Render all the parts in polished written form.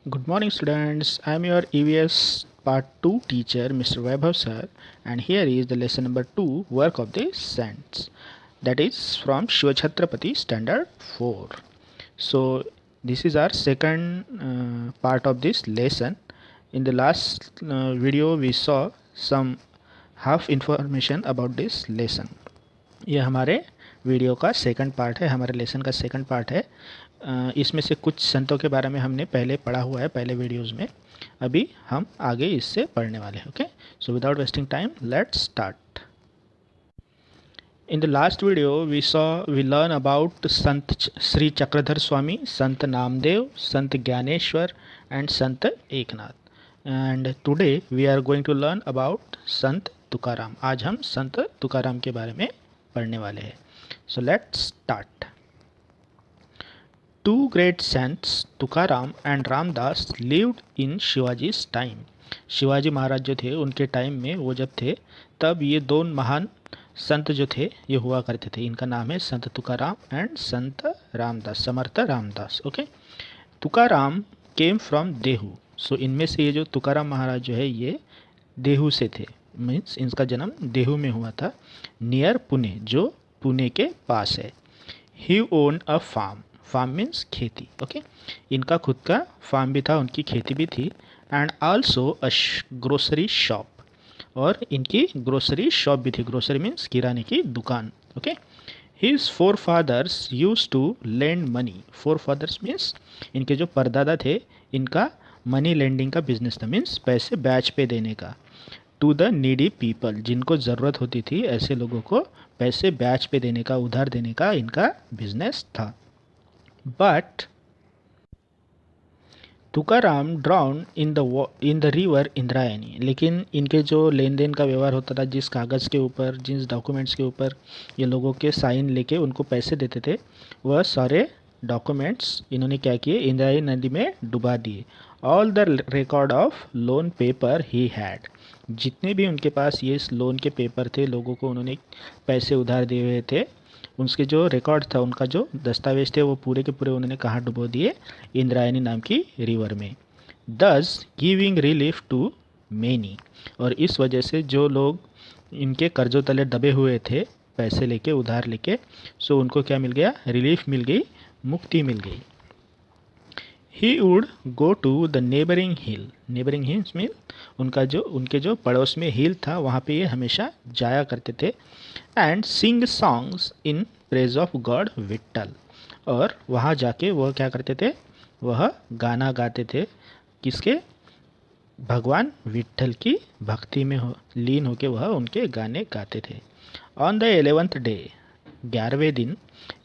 Good morning, students. I am your EVS Part 2 teacher, Mr. Vaibhav sir, and here is the lesson number 2, Work of the Saints. That is from Shiva Chhatrapati Standard 4. So, this is our second part of this lesson. In the last video, we saw some half information about this lesson. ये हमारे video का second part है, हमारे lesson का second part है। इसमें से कुछ संतों के बारे में हमने पहले पढ़ा हुआ है पहले वीडियोस में। अभी हम आगे इससे पढ़ने वाले हैं। Okay, so without wasting time let's start. In the last video we learn about Sant Shri Chakradhar Swami, Sant Namdev, Sant Dnyaneshwar and Sant Eknath. And today we are going to learn about Sant Tukaram. आज हम संत तुकाराम के बारे में पढ़ने वाले हैं। So let's start. Two great saints, Tukaram and Ramdas, lived in Shivaji's time. Shivaji Maharaj जो थे उनके टाइम में, वो जब थे तब ये दो महान संत जो थे ये हुआ करते थे। इनका नाम है Sant Tukaram and Sant Ramdas, Samarth Ramdas. Okay, Tukaram came from Dehu. So इनमें से ये जो तुकाराम महाराज जो है ये देहू से थे, मीन्स इनका जन्म देहू में हुआ था, नियर पुणे, जो पुणे के पास है। He own a farm, farm means खेती। ओके, इनका खुद का फार्म भी था, उनकी खेती भी थी। And also a grocery shop, और इनकी ग्रोसरी शॉप भी थी। ग्रोसरी मीन्स किराने की दुकान। Okay, his forefathers use to lend money. Forefathers means इनके जो परदादा थे, इनका मनी लेंडिंग का बिजनेस था, मीन्स पैसे बैच पे देने का। टू द नीडी पीपल, जिनको ज़रूरत होती थी ऐसे लोगों को पैसे बैच पे देने का, उधार देने का इनका बिजनेस था। But Tukaram drown in the river Indrayani, लेकिन इनके जो लेन देन का व्यवहार होता था, जिस कागज़ के ऊपर, जिस डॉक्यूमेंट्स के ऊपर ये लोगों के साइन लेके उनको पैसे देते थे, वह सारे डॉक्यूमेंट्स इन्होंने क्या किए, इंद्रायणी नदी में डुबा दिए। All the record of loan paper he had, जितने भी उनके पास ये लोन के पेपर थे, लोगों को उन्होंने पैसे उधार दिए हुए थे, उसके जो रिकॉर्ड था, उनका जो दस्तावेज थे, वो पूरे के पूरे उन्होंने कहाँ डुबो दिए, इंद्रायणी नाम की रिवर में। दस गिविंग रिलीफ टू मैनी, और इस वजह से जो लोग इनके कर्जों तले दबे हुए थे पैसे लेके, उधार लेके, सो उनको क्या मिल गया, रिलीफ मिल गई, मुक्ति मिल गई। He would go to the neighbouring hill, neighbouring hills mean उनके जो पड़ोस में हिल था, वहाँ पे ये हमेशा जाया करते थे। And sing songs in praise of God Vitthal, और वहाँ जाके वह क्या करते थे, वह गाना गाते थे, किसके, भगवान विट्ठल की भक्ति में लीन होके वह उनके गाने गाते थे। ऑन द 11th डे, 11वें दिन,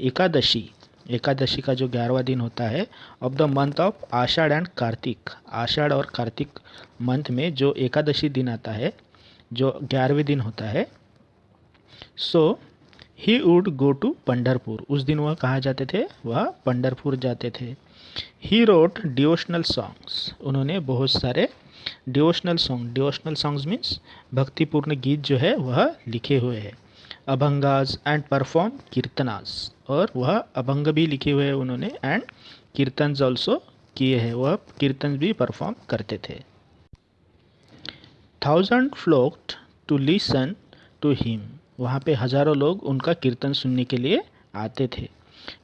एकादशी, एकादशी का जो 11वां दिन होता है, of the month of Ashadh and Kartik, Ashadh और कार्तिक मंथ में जो एकादशी दिन आता है, जो 11वें दिन होता है, so he would go to Pandharpur. उस दिन वह कहाँ जाते थे, वह पंढरपुर जाते थे। ही रोट डिवोशनल सॉन्ग्स, उन्होंने बहुत सारे डिवोशनल सॉन्ग्स मीन्स भक्तिपूर्ण गीत जो है वह लिखे हुए हैं। अभंगाज एंड परफॉर्म कीर्तनाज, और वह अभंग भी लिखे हुए हैं उन्होंने, एंड कीर्तन ऑल्सो किए हैं, वह कीर्तन भी परफॉर्म करते थे। 1000 फ्लोक्ड टू लिसन टू हिम, वहाँ पे हजारों लोग उनका कीर्तन सुनने के लिए आते थे।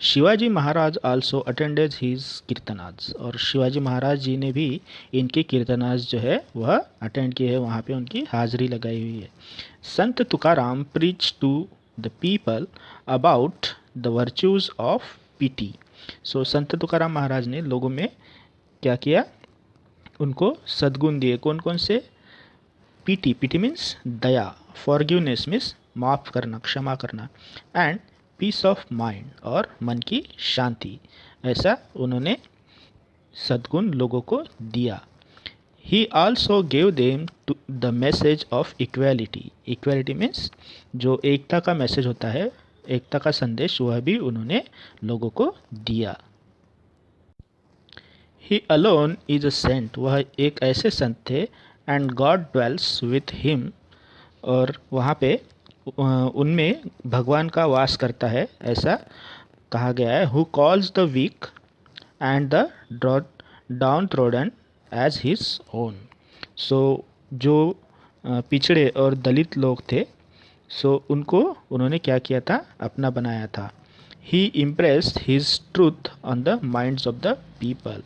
Shivaji Maharaj also attended his कीर्तनाज, और शिवाजी महाराज जी ने भी इनके कीर्तनाज जो है वह अटेंड किए हैं, वहाँ पे उनकी हाजिरी लगाई हुई है। Sant Tukaram preach to the people about the virtues of piety. So Sant Tukaram महाराज ने लोगों में क्या किया, उनको सद्गुण दिए। कौन कौन से, पीटी, पीटी मीन्स दया, फॉरगिवनेस मीन्स माफ़ करना, क्षमा करना, एंड पीस ऑफ माइंड, और मन की शांति, ऐसा उन्होंने सद्गुण लोगों को दिया। He also gave them to the message of equality, equality means जो एकता का मैसेज होता है, एकता का संदेश, वह भी उन्होंने लोगों को दिया। He alone is a saint, वह एक ऐसे संत थे, and God dwells with him, और वहाँ पे उनमें भगवान का वास करता है, ऐसा कहा गया है। Who calls the weak and the downtrodden as his own. So जो पिछड़े और दलित लोग थे, सो उनको उन्होंने क्या किया था, अपना बनाया था। He impressed his truth on the minds of the people,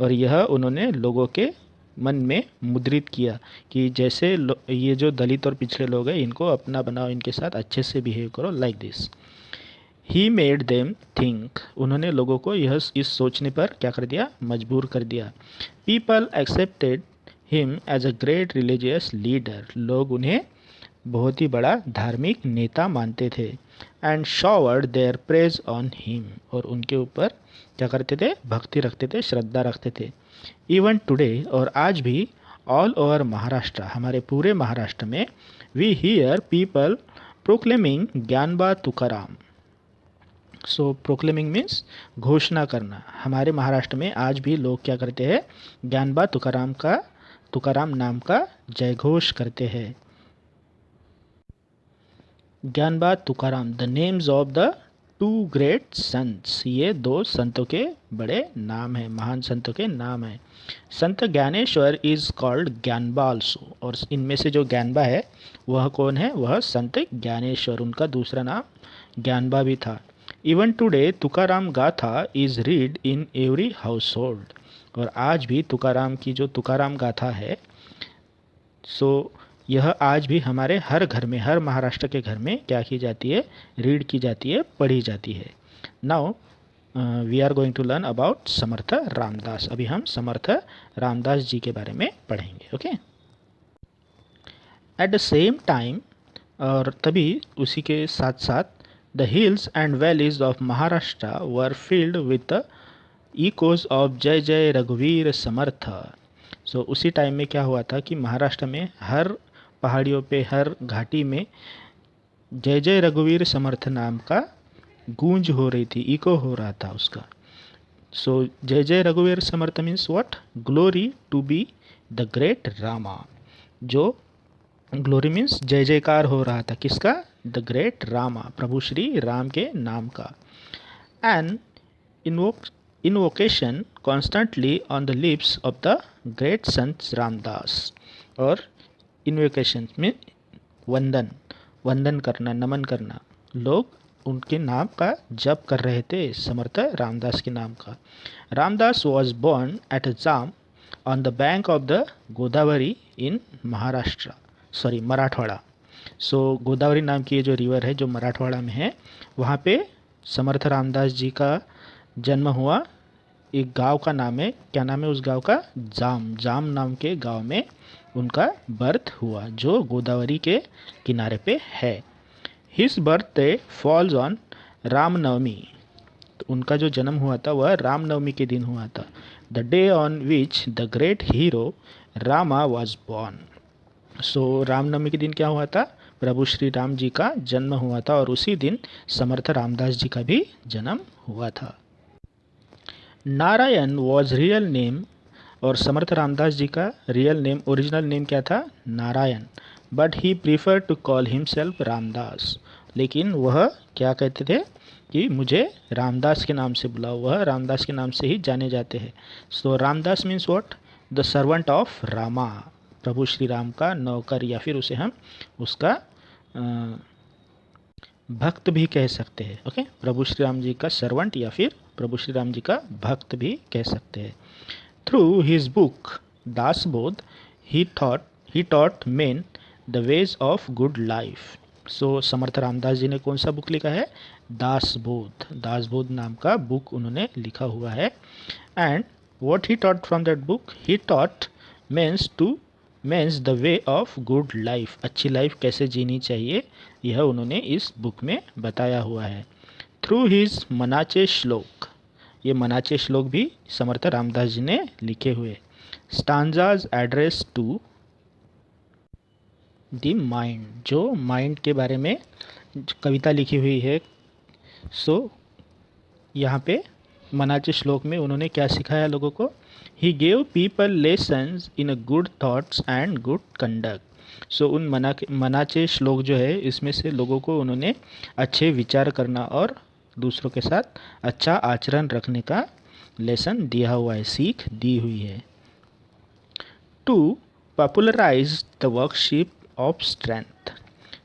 और यह उन्होंने लोगों के मन में मुद्रित किया कि जैसे ये जो दलित और पिछड़े लोग हैं इनको अपना बनाओ, इनके साथ अच्छे से बिहेव करो, like this. He made them think, उन्होंने लोगों को यह इस सोचने पर क्या कर दिया, मजबूर कर दिया। People accepted him as a great religious leader, लोग उन्हें बहुत ही बड़ा धार्मिक नेता मानते थे। And showered their praise on him, और उनके ऊपर क्या करते थे, भक्ति रखते थे, श्रद्धा रखते थे। इवन टुडे, और आज भी, ऑल ओवर महाराष्ट्र, हमारे पूरे महाराष्ट्र में, we hear people proclaiming Dnyanba Tukaram. So proclaiming means घोषणा करना। हमारे महाराष्ट्र में आज भी लोग क्या करते हैं, ज्ञानबा तुकाराम नाम का जयघोष करते हैं। Gyanba Tukaram, the names of the two great saints, ये दो संतों के बड़े नाम हैं, महान संतों के नाम हैं। संत Dnyaneshwar is called Dnyanba also, और इनमें से जो ज्ञानबा है वह कौन है, वह संत ज्ञानेश्वर, उनका दूसरा नाम ज्ञानबा भी था। इवन टुडे तुकाराम गाथा is read in every house hold, और आज भी तुकाराम की जो तुकाराम गाथा है, सो यह आज भी हमारे हर घर में, हर महाराष्ट्र के घर में क्या की जाती है, रीड की जाती है, पढ़ी जाती है। Now we are going to learn about Samarth Ramdas. अभी हम समर्थ रामदास जी के बारे में पढ़ेंगे। Okay, at the same time, और तभी उसी के साथ साथ, the hills and valleys of Maharashtra were filled with the echoes of Jai Jai रघुवीर समर्थ। सो उसी टाइम में क्या हुआ था कि महाराष्ट्र में हर पहाड़ियों पे, हर घाटी में जय जय रघुवीर समर्थ नाम का गूंज हो रही थी, इको हो रहा था उसका। सो जय जय रघुवीर Samarth means what, glory to be the great Rama. जो ग्लोरी मीन्स जय जयकार हो रहा था, किसका, द ग्रेट रामा, प्रभु श्री राम के नाम का। And invocation constantly on the lips of the great Sant Ramdas, और इन्वोकेशन में वंदन करना, नमन करना, लोग उनके नाम का जप कर रहे थे, समर्थ रामदास के नाम का। Ramdas was born at Jamb on the bank of the Godavari in Maharashtra, sorry Marathwada. So Godavari नाम की ये जो रिवर है जो मराठवाड़ा में है, वहाँ पे समर्थ रामदास जी का जन्म हुआ। एक गांव का नाम है, क्या नाम है उस गांव का, जाम नाम के गांव में उनका बर्थ हुआ, जो गोदावरी के किनारे पे है। His birthday falls on Ramnavami, तो उनका जो जन्म हुआ था वह रामनवमी के दिन हुआ था। The day on which the great hero Rama was born. So Ramnavami के दिन क्या हुआ था, प्रभु श्री राम जी का जन्म हुआ था, और उसी दिन समर्थ रामदास जी का भी जन्म हुआ था। नारायण वॉज रियल नेम, और समर्थ रामदास जी का रियल नेम, ओरिजिनल नेम क्या था, Narayan. But he prefer to call himself Ramdas, लेकिन वह क्या कहते थे कि मुझे रामदास के नाम से बुलाओ, वह रामदास के नाम से ही जाने जाते हैं। So Ramdas means what, the servant of Rama, प्रभु श्री राम का नौकर, या फिर उसे हम उसका भक्त भी कह सकते हैं। ओके, प्रभु श्री राम जी का सर्वेंट या फिर प्रभु श्री राम जी का भक्त भी कह सकते हैं। Through his book Dasbodh he taught men the ways of good life. सो समर्थ रामदास जी ने कौन सा बुक लिखा है, दासबोध नाम का बुक उन्होंने लिखा हुआ है। And what he taught from that book, he taught means the way of good life, अच्छी लाइफ कैसे जीनी चाहिए, यह उन्होंने इस बुक में बताया हुआ है। थ्रू हिज मनाचे श्लोक, ये मनाचे श्लोक भी समर्थ रामदास जी ने लिखे हुए। Stanzas address to the mind, जो माइंड के बारे में कविता लिखी हुई है। सो यहाँ पे मनाचे श्लोक में उन्होंने क्या सिखाया लोगों को, he gave people lessons in a good thoughts and good conduct. So उन मनाचे श्लोक जो है, इसमें से लोगों को उन्होंने अच्छे विचार करना और दूसरों के साथ अच्छा आचरण रखने का लेसन दिया हुआ है, सीख दी हुई है। To popularise the worship of strength,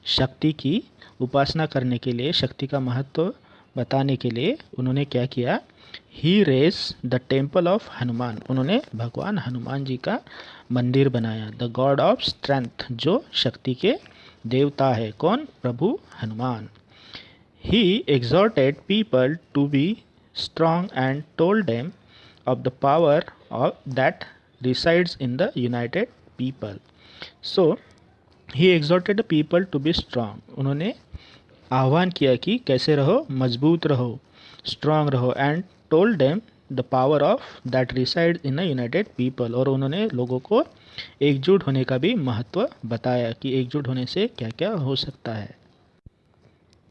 शक्ति की उपासना करने के लिए, शक्ति का महत्व बताने के लिए उन्होंने क्या किया? He raise the temple of Hanuman, उन्होंने भगवान हनुमान जी का मंदिर बनाया। द गॉड ऑफ स्ट्रेंथ, जो शक्ति के देवता है, कौन? प्रभु हनुमान। ही exhorted people to be strong and told them of the power that resides in the united people. So he exhorted the people to be strong. उन्होंने आह्वान किया कि कैसे रहो? मजबूत रहो, स्ट्रांग रहो। And told them the power of that reside in the united people, और उन्होंने लोगों को एकजुट होने का भी महत्व बताया कि एकजुट होने से क्या क्या हो सकता है।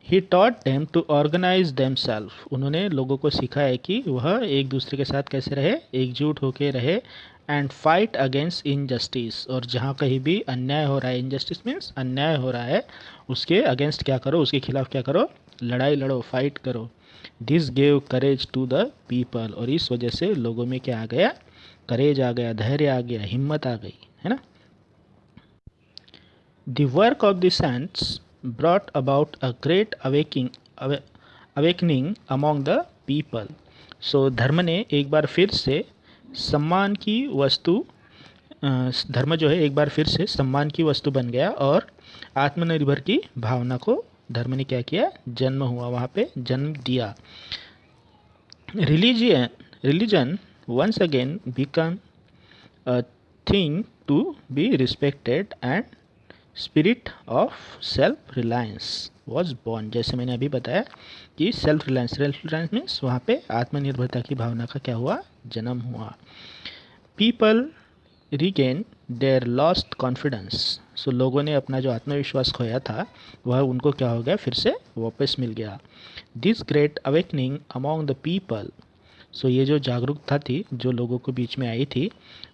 He taught them to organise them self, उन्होंने लोगों को सिखाया कि वह एक दूसरे के साथ कैसे रहे? एकजुट होकर रहे। एंड फाइट अगेंस्ट इनजस्टिस, और जहाँ कहीं भी अन्याय हो रहा है, इनजस्टिस मीन्स अन्याय हो रहा है, उसके अगेंस्ट क्या करो? उसके खिलाफ क्या करो? लड़ाई लड़ो, फाइट करो। This gave courage to the people, और इस वजह से लोगों में क्या आ गया? करेज आ गया, धैर्य आ गया, हिम्मत आ गई, है ना। The work of the saints brought about a great awakening among the people. So धर्म ने एक बार फिर से सम्मान की वस्तु, धर्म जो है एक बार फिर से सम्मान की वस्तु बन गया, और आत्मनिर्भर की भावना को धर्म ने क्या किया? जन्म हुआ, वहाँ पे जन्म दिया। Religion once again become a thing to be respected and spirit of self reliance was born. जैसे मैंने अभी बताया कि सेल्फ रिलायंस मीन्स वहाँ पे आत्मनिर्भरता की भावना का क्या हुआ? जन्म हुआ। People regain their lost confidence, so लोगों ने अपना जो आत्मविश्वास खोया था वह उनको क्या हो गया? फिर से वापस मिल गया। This great awakening among the people, so ये जो जागरूकता थी जो लोगों के बीच में आई थी,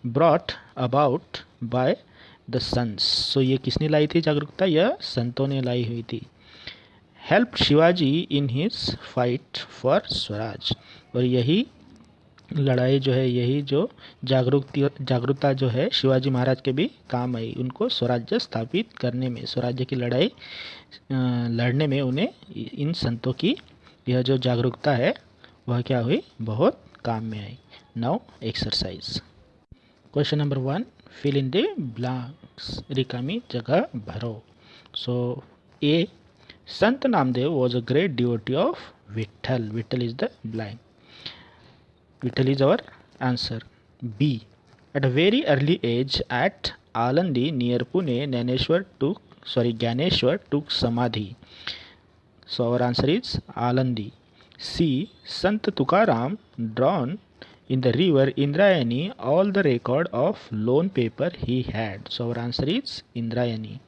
brought about by the saints, so ये किसने लाई थी जागरूकता? यह संतों ने लाई हुई थी। Help Shivaji in his fight for Swaraj, और यही लड़ाई जो है, यही जो जागरूकता जो है शिवाजी महाराज के भी काम आई, उनको स्वराज्य स्थापित करने में, स्वराज्य की लड़ाई लड़ने में उन्हें इन संतों की यह जो जागरूकता है वह क्या हुई? बहुत काम में आई। Now exercise. Question number 1, fill in the blanks, रिकामी जगह भरो। So A, Sant Namdev was a great devotee of Vithal, Vithal is the blank, Vithal is our answer. B, at a very early age at Alandi near Pune, Gyaneshwar took samadhi. So our answer is Alandi. C, Sant Tukaram drawn in the river Indrayani all the record of loan paper he had. So our answer is Indrayani.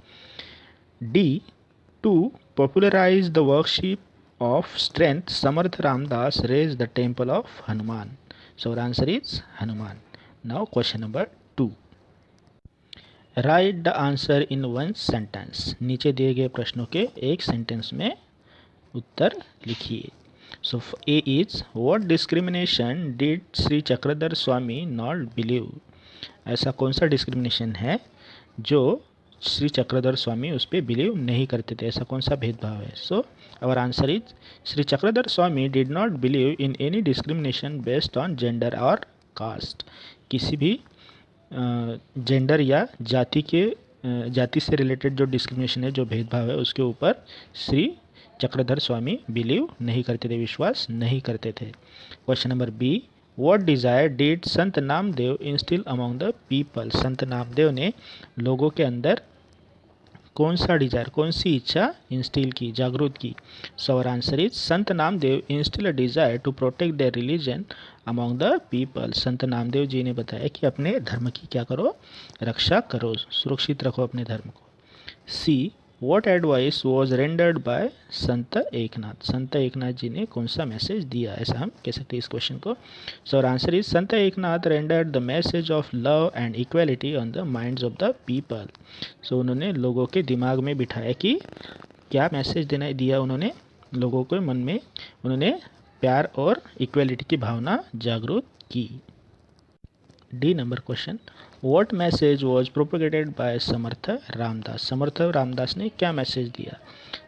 D, to popularize the worship of strength, Samarth Ramdas raised the temple of Hanuman. So our answer is Hanuman. Now question number 2. Write the answer in one sentence. नीचे दिए गए प्रश्नों के एक sentence में उत्तर लिखिए. So A is, what discrimination did Shri Chakradhar Swami not believe? ऐसा कौन सा डिस्क्रिमिनेशन है जो श्री चक्रधर स्वामी उस पर बिलीव नहीं करते थे? ऐसा कौन सा भेदभाव है? So our answer is, Shri Chakradhar Swami did not believe in any discrimination based on gender और कास्ट. किसी भी जेंडर या जाति से रिलेटेड जो डिस्क्रिमिनेशन है, जो भेदभाव है, उसके ऊपर श्री चक्रधर स्वामी बिलीव नहीं करते थे, विश्वास नहीं करते थे. Question number B, what desire did Sant Namdev instil among the people? Sant Namdev ने लोगों के अंदर कौन सा डिजायर, कौन सी इच्छा इंस्टिल की, जागरूक की? सो our answer is, Sant Namdev instil a desire to protect their religion among the people. Sant Namdev जी ने बताया कि अपने धर्म की क्या करो? रक्षा करो, सुरक्षित रखो अपने धर्म को. C, what advice was rendered by Sant Eknath? संत एकनाथ जी ने कौन सा मैसेज दिया? ऐसा हम कह सकते हैं इस क्वेश्चन को. सो our answer is, Sant Eknath rendered the message of love and equality on the minds of the people. So उन्होंने लोगों के दिमाग में बिठाया कि क्या मैसेज दिया उन्होंने लोगों के मन में? उन्होंने प्यार और इक्वलिटी की भावना जागरूक की। D number question, what message was propagated by Samarth Ramdas. Samarth Ramdas ने क्या मैसेज दिया?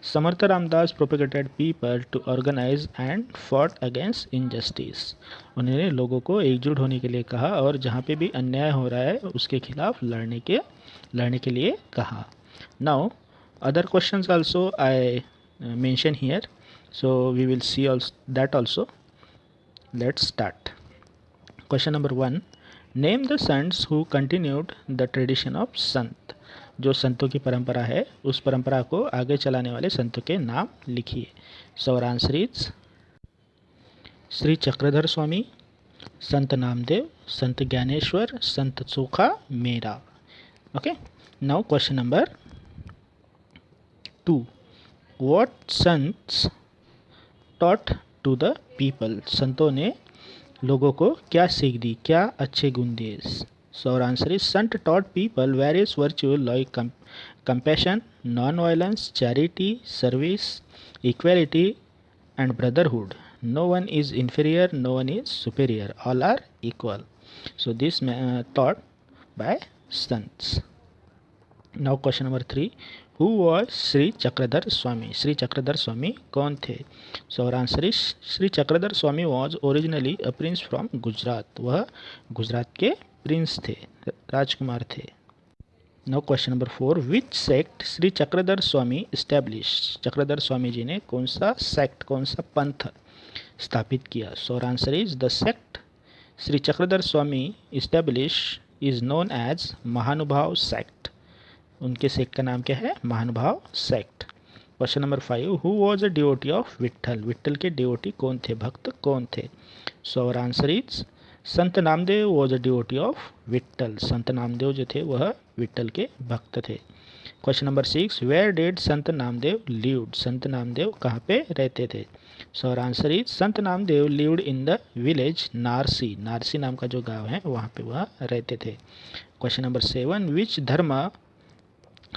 Samarth Ramdas propagated people to organise and fought against injustice. उन्होंने लोगों को एकजुट होने के लिए कहा और जहाँ पे भी अन्याय हो रहा है उसके खिलाफ लड़ने के लिए कहा। Now other questions also I mention here, so we will see that also. Let's start. Question number 1, name the saints who continued the tradition of Sant. जो संतों की परंपरा है उस परंपरा को आगे चलाने वाले संतों के नाम लिखिए। So answer is Shri Chakradhar Swami, Sant Namdev, Sant Dnyaneshwar, Sant Chokha Mela. Okay, now question number 2, what saints taught to the people. संतों ने लोगों को क्या सीख दी, क्या अच्छे गुण दिए? So answer is Sant taught people various virtue like compassion, non violence, charity, service, equality and brotherhood. No one is inferior, no one is superior, all are equal. So this taught by sons. Now question number 3, who was Shri Chakradhar Swami. Shri Chakradhar Swami कौन थे? सो our answer is Shri Chakradhar Swami was originally a prince from Gujarat. वह गुजरात के Prince थे, राजकुमार थे। Now question number 4, which sect Shri Chakradhar Swami establish. Chakradhar Swami ji ने कौन सा सेक्ट, कौन सा पंथ स्थापित किया? So answer is the sect Shri Chakradhar Swami establish is known as Mahanubhav sect. उनके सेक्ट का नाम क्या है? Mahanubhav sect. Question number 5, who was a devotee of Vitthal. Vitthal के डिवोटी कौन थे, भक्त कौन थे? सो answer is Sant Namdev was a devotee of Vitthal. संत नामदेव जो थे वह विट्ठल के भक्त थे। Question number 6, where did Sant Namdev lived. संत नामदेव कहाँ पे रहते थे? सो answer is Sant Namdev lived in the village Narsi. Narsi नाम का जो गांव है वहाँ पे वह रहते थे। क्वेश्चन नंबर 7, विच धर्म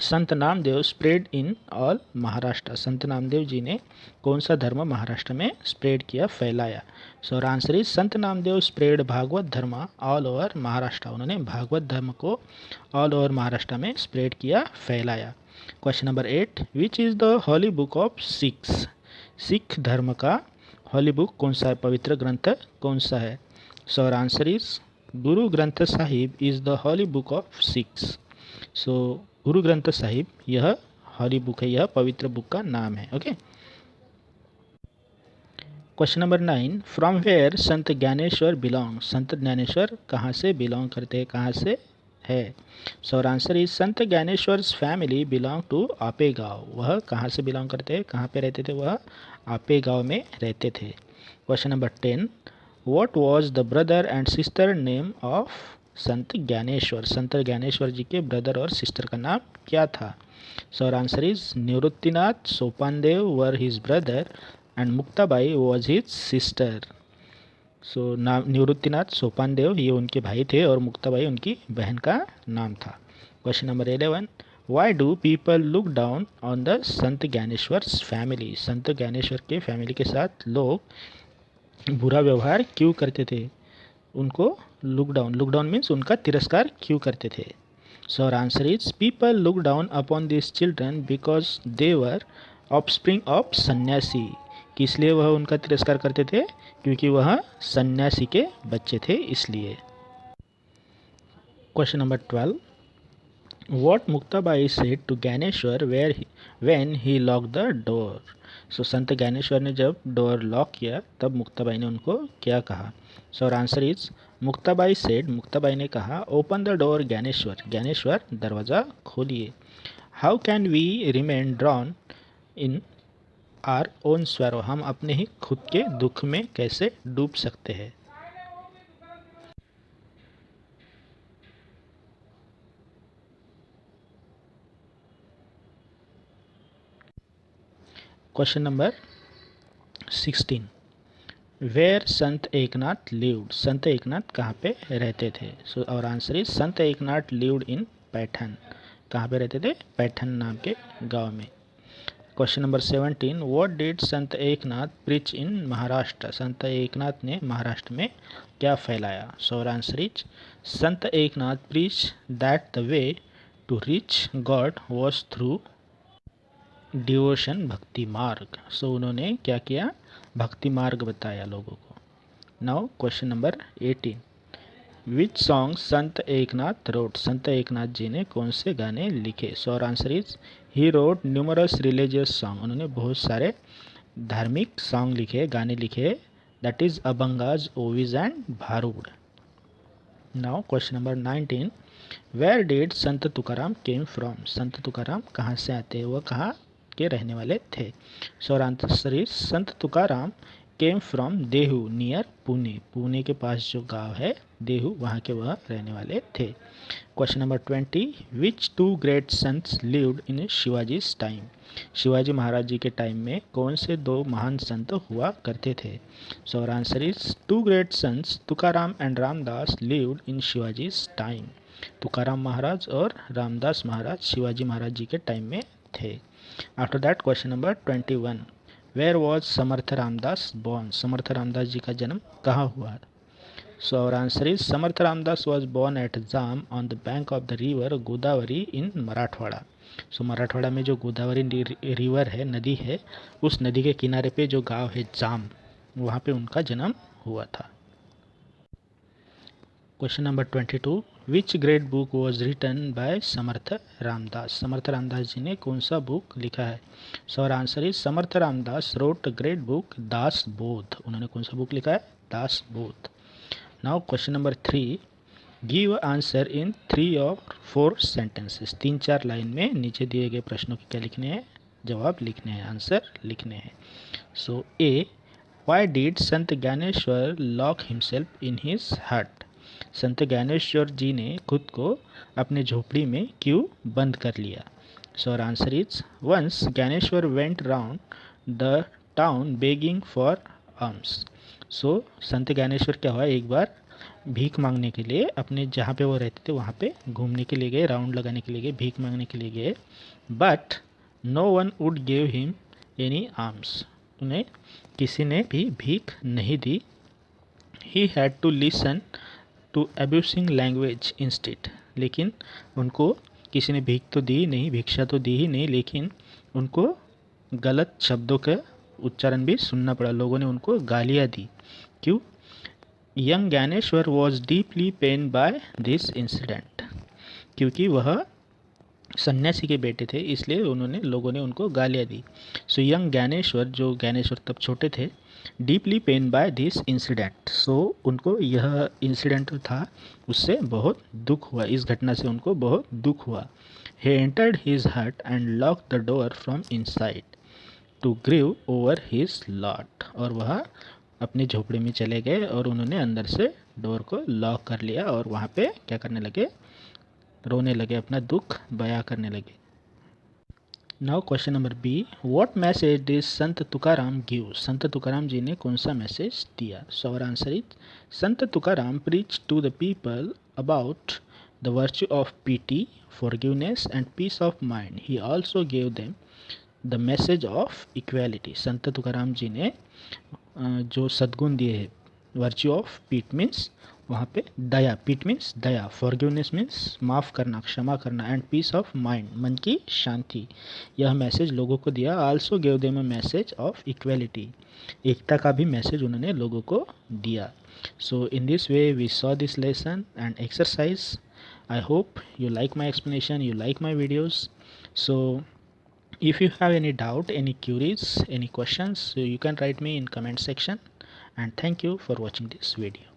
संत Namdev spread in all Maharashtra. संत नामदेव जी ने कौन सा धर्म महाराष्ट्र में स्प्रेड किया, फैलाया? सो answer is Sant Namdev spread Bhagavat धर्म ऑल ओवर महाराष्ट्र। उन्होंने भागवत धर्म को ऑल ओवर महाराष्ट्र में स्प्रेड किया, फैलाया। Question number 8, which is the holy book of Sikhs. Sikh धर्म का हॉली बुक कौन सा है, पवित्र ग्रंथ कौन सा है? सो answer is Guru Granth Sahib is the holy book of Sikhs. So Guru Granth Sahib यह हॉली बुक है, यह पवित्र बुक का नाम है। Okay, question number 9, from where Sant Dnyaneshwar belong. संत ज्ञानेश्वर कहाँ से बिलोंग करते हैं, कहाँ से है? सो answer is Sant Dnyaneshwar family belong to आपे गाँव। वह कहाँ से बिलोंग करते हैं, कहाँ पे रहते थे? वह आपे गाँव में रहते थे। Question number 10, what was the brother and sister name of संत ज्ञानेश्वर। संत ज्ञानेश्वर जी के ब्रदर और सिस्टर का नाम क्या था? So answer is Nivruttinath Sopandev were his brother and Muktabai was his sister. So नाम निवृत्तिनाथ सोपानदेव ये उनके भाई थे और मुक्ताबाई उनकी बहन का नाम था। Question number 11, why do people look down on the Sant Dnyaneshwar family. संत ज्ञानेश्वर के फैमिली के साथ लोग बुरा व्यवहार क्यों करते थे, उनको लुक डाउन मीन्स उनका तिरस्कार क्यों करते थे? सो answer is people look down upon this children because they were offspring of सन्यासी। किस लिए वह उनका तिरस्कार करते थे? क्योंकि वह सन्यासी के बच्चे थे, इसलिए। Question number 12, what Muktabai said to Dnyaneshwar when he lock the door. So Sant Dnyaneshwar ने जब डोर लॉक किया तब मुक्ताबाई ने उनको क्या कहा? So answer is Muktabai said, Muktabai ने कहा, open the door Dnyaneshwar, Dnyaneshwar दरवाज़ा खोलिए। How can we remain drawn in our own sorrow. हम अपने ही खुद के दुख में कैसे डूब सकते हैं? Question number 16, where Sant Eknath lived. संत एकनाथ कहाँ पे रहते थे? सो और answer is Sant Eknath lived in Paithan. कहाँ पे रहते थे? पैठन नाम के गांव में। Question number 17, what did Sant Eknath preach इन महाराष्ट्र? संत एकनाथ ने महाराष्ट्र में क्या फैलाया? सो our answer is Sant Eknath preach that the way to reach God was through devotion, भक्ति मार्ग। सो उन्होंने क्या किया? भक्ति मार्ग बताया लोगों को। Now question number 18, which song Sant Eknath road? संत एकनाथ जी ने कौन से गाने लिखे? So our answer is he wrote numerous religious song. उन्होंने बहुत सारे धार्मिक सॉन्ग लिखे, गाने लिखे, that is abhangas, ovis and bharud. Now question number 19, where did Sant Tukaram came from? संत तुकाराम कहाँ से आते हैं? वह कहाँ के रहने वाले थे? So our answer is Sant Tukaram came from Dehu near Pune. Pune के पास जो गांव है देहू, वहाँ के वह रहने वाले थे। Question number 20, which two great saints lived in Shivaji's time? Shivaji Maharaj ji के टाइम में कौन से दो महान संत हुआ करते थे? So our answer is two great saints Tukaram and Ramdas lived in Shivaji's time. Tukaram Maharaj और रामदास महाराज शिवाजी महाराज जी के टाइम में थे। After that question number 21, where was Samarth Ramdas born? Samarth Ramdas ji का जन्म कहाँ हुआ? So our answer is Samarth Ramdas was born at Jamb on the bank of the river Godavari in Marathwada. So Marathwada में जो गोदावरी रिवर है, नदी है, उस नदी के किनारे पे जो गांव है जाम, वहाँ पे उनका जन्म हुआ था। Question number 22, which great book was written by Samarth Ramdas? Samarth Ramdas ji ने कौन सा बुक लिखा है? So our answer is Samarth Ramdas wrote great book Das Bodh. उन्होंने कौन सा बुक लिखा है? Das Bodh. Now question number 3, give answer in 3 और 4 सेंटेंसेस। 3-4 लाइन में नीचे दिए गए प्रश्नों के क्या लिखने हैं? जवाब लिखने हैं, आंसर लिखने हैं। सो ए, why did Sant Dnyaneshwar lock himself in his हट? संत ज्ञानेश्वर जी ने खुद को अपने झोपड़ी में क्यों बंद कर लिया? So our answer is once Dnyaneshwar went round the town begging for alms. So Sant Dnyaneshwar क्या हुआ, एक बार भीख मांगने के लिए अपने जहाँ पे वो रहते थे वहाँ पे घूमने के लिए गए, राउंड लगाने के लिए गए, भीख मांगने के लिए गए, but no one would give him any alms. उन्हें किसी ने भी भीख नहीं दी। He had to listen to abusing language instead. लेकिन उनको किसी ने भीख तो दी नहीं, भिक्षा तो दी ही नहीं, लेकिन उनको गलत शब्दों का उच्चारण भी सुनना पड़ा। लोगों ने उनको गालियाँ दी। क्यों? Young Dnyaneshwar was deeply pain by this incident. क्योंकि वह सन्यासी के बेटे थे, इसलिए लोगों ने उनको गालियाँ दी। सो यंग ज्ञानेश्वर, जो ज्ञानेश्वर तब छोटे थे, deeply pain by this incident. So उनको यह इंसिडेंट था, उससे बहुत दुख हुआ, इस घटना से उनको बहुत दुख हुआ। He entered his hut and lock the door from inside to grieve over his lot. और वह अपने झोपड़े में चले गए और उन्होंने अंदर से डोर को लॉक कर लिया और वहाँ पे क्या करने लगे? रोने लगे, अपना दुख बयां करने लगे। Now question number B, what message did Sant Tukaram give? संत तुकाराम जी ने कौन सा मैसेज दिया? सो our answer is Sant Tukaram preach to the people about the virtue of piety, forgiveness and peace of mind. He also gave them the message of equality. Sant Tukaram जी ने जो सद्गुण दिए हैं, virtue of पीट मीन्स वहाँ पे दया, पीट मीन्स दया, फॉरगिवनेस मीन्स माफ़ करना, क्षमा करना, एंड पीस ऑफ माइंड, मन की शांति, यह मैसेज लोगों को दिया। Also give them a message of equality, एकता का भी मैसेज उन्होंने लोगों को दिया। So in this way we saw this lesson and exercise. I hope you like my explanation, you like my videos. So if you have any doubt, any queries, any questions, so you can write me in comment section. And thank you for watching this video.